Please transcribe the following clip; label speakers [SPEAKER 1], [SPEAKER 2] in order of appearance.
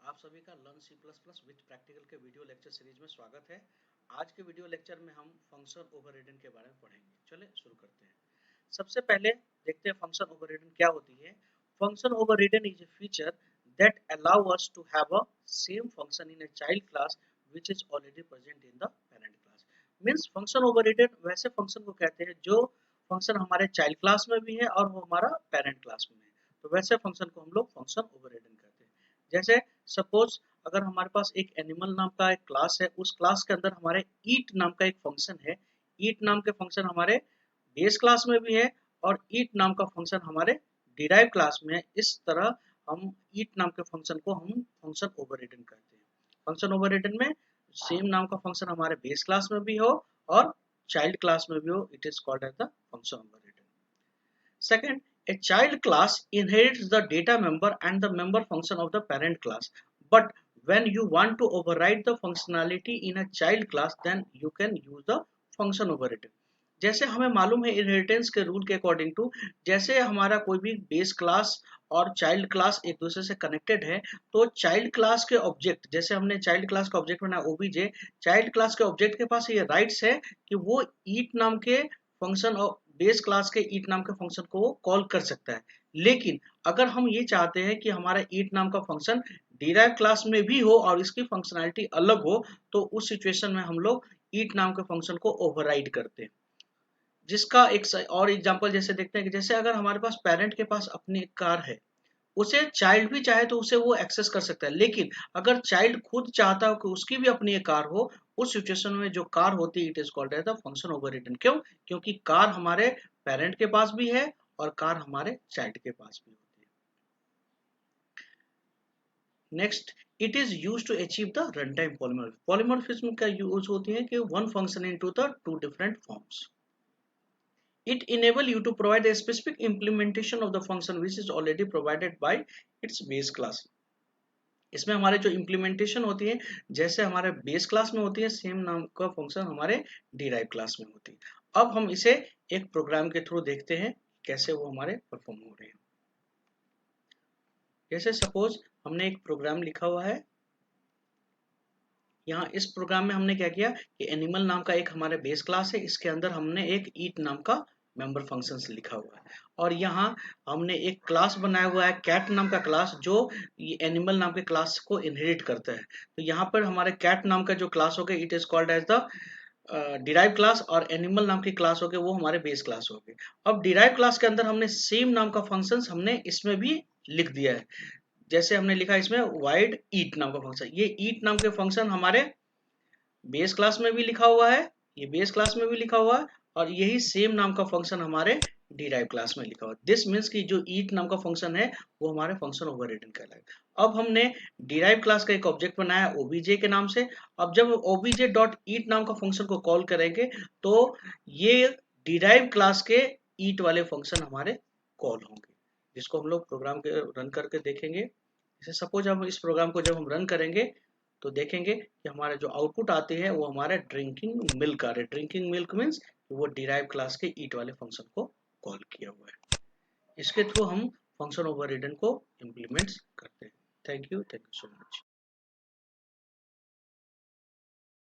[SPEAKER 1] आप सभी का learn C plus plus with practical के वीडियो लेक्चर सीरीज में स्वागत है। आज के वीडियो लेक्चर में हम फंक्शन ओवररिडन के बारे में पढ़ेंगे। चलिए शुरू करते हैं। सबसे पहले देखते हैं फंक्शन ओवररिडन क्या होती है। Function overridden is a feature that allow us to have a same function in a child class which is already present in the parent class. Means function overridden वैसे फंक्शन को कहते हैं जो फंक्शन हमारे child class में भी है और वो हमारा पेरेंट क्लास में है। तो वैसे फंक्शन को हम लोग फंक्शन ओवररिडन कहते हैं। जैसे सपोज अगर हमारे पास एक एनिमल नाम का एक क्लास है, उस क्लास के अंदर हमारे ईट नाम का एक फंक्शन है। ईट नाम के फंक्शन हमारे बेस क्लास में भी है और ईट नाम का फंक्शन हमारे डिराइव क्लास में है। इस तरह हम ईट नाम के फंक्शन को हम फंक्शन ओवररिडन कहते हैं। फंक्शन ओवररिडन में सेम नाम का फंक्शन हमारे बेस क्लास में भी हो और चाइल्ड क्लास में भी हो, it is called as the function overridden. Second, a child class inherits the data member and the member function of the parent class. But when you want to override the functionality in a child class, then you can use the function overridden. जैसे हमें मालूम है inheritance के rule के according to, जैसे हमारा कोई भी बेस क्लास और चाइल्ड क्लास एक दूसरे से कनेक्टेड है, तो चाइल्ड क्लास के ऑब्जेक्ट, जैसे हमने चाइल्ड क्लास का ऑब्जेक्ट बनाया ओबीजे, चाइल्ड क्लास के ऑब्जेक्ट के पास ये राइट्स है कि वो ईट नाम के फंक्शन और बेस क्लास के ईट नाम के फंक्शन को वो कॉल कर सकता है। लेकिन अगर हम ये चाहते हैं कि हमारा ईट नाम का फंक्शन डिराइव क्लास में भी हो और इसकी फंक्शनैलिटी अलग हो, तो उस सिचुएशन में हम लोग ईट नाम के फंक्शन को ओवरराइड करते हैं। जिसका एक और एग्जांपल जैसे देखते हैं कि जैसे अगर हमारे पास पेरेंट के पास अपनी एक कार है, उसे चाइल्ड भी चाहे तो उसे वो एक्सेस कर सकता है। लेकिन अगर चाइल्ड खुद चाहता हो कि उसकी भी अपनी एक कार हो, उस सिचुएशन में जो कार होती है it is called as the function overridden. क्यों? क्योंकि कार हमारे पेरेंट के पास भी है और कार हमारे चाइल्ड के पास भी होती है। Next, it is use to achieve the run time polymorphism. Polymorphism का यूज होती है कि one function into the two different forms. It enable you to provide a specific implementation of the function which is already provided by its base class. इसमें हमारे जो implementation होती है जैसे हमारे बेस क्लास में होती है, सेम नाम का फंक्शन हमारे डिराइव क्लास में होती है। अब हम इसे एक प्रोग्राम के थ्रू देखते हैं कैसे वो हमारे परफॉर्म हो रहे हैं। जैसे सपोज हमने एक प्रोग्राम लिखा हुआ है। यहाँ इस प्रोग्राम में हमने क्या किया कि एनिमल नाम का एक हमारे बेस क्लास है, इसके अंदर हमने एक ईट नाम का मेंबर फंक्शंस लिखा हुआ है और यहाँ हमने एक क्लास बनाया हुआ है कैट नाम का क्लास, जो ये एनिमल नाम के क्लास को इनहेरिट करता है। तो यहाँ पर हमारे कैट नाम का जो क्लास हो गया it is called as the derive class और एनिमल नाम की क्लास हो गए वो हमारे बेस क्लास हो गए। अब डिराइव क्लास के अंदर हमने सेम नाम का फंक्शंस हमने इसमें भी लिख दिया है। जैसे हमने लिखा इसमें वाइड ईट नाम का फंक्शन, ये ईट नाम के फंक्शन हमारे बेस क्लास में भी लिखा हुआ है, ये बेस क्लास में भी लिखा हुआ है और यही सेम नाम का फंक्शन हमारे डिराइव क्लास में लिखा हुआ है। दिस मीन्स कि जो ईट नाम का फंक्शन है वो हमारे फंक्शन ओवररिडन कहलाएगा। अब हमने डिराइव क्लास का एक ऑब्जेक्ट बनाया ओबीजे के नाम से। अब जब ओबीजे डॉट ईट नाम का फंक्शन को कॉल करेंगे तो ये डिराइव क्लास के ईट वाले फंक्शन हमारे कॉल होंगे, जिसको हम लोग प्रोग्राम के रन करके देखेंगे। जैसे सपोज हम इस प्रोग्राम को जब हम रन करेंगे तो देखेंगे कि हमारा जो आउटपुट आती है वो हमारे ड्रिंकिंग मिल्क आ रहे। ड्रिंकिंग मिल्क मीन्स वो डिराइव क्लास के ईट वाले फंक्शन को कॉल किया हुआ है। इसके थ्रू हम फंक्शन ओवररिडन को इम्प्लीमेंट करते हैं। Thank you so much.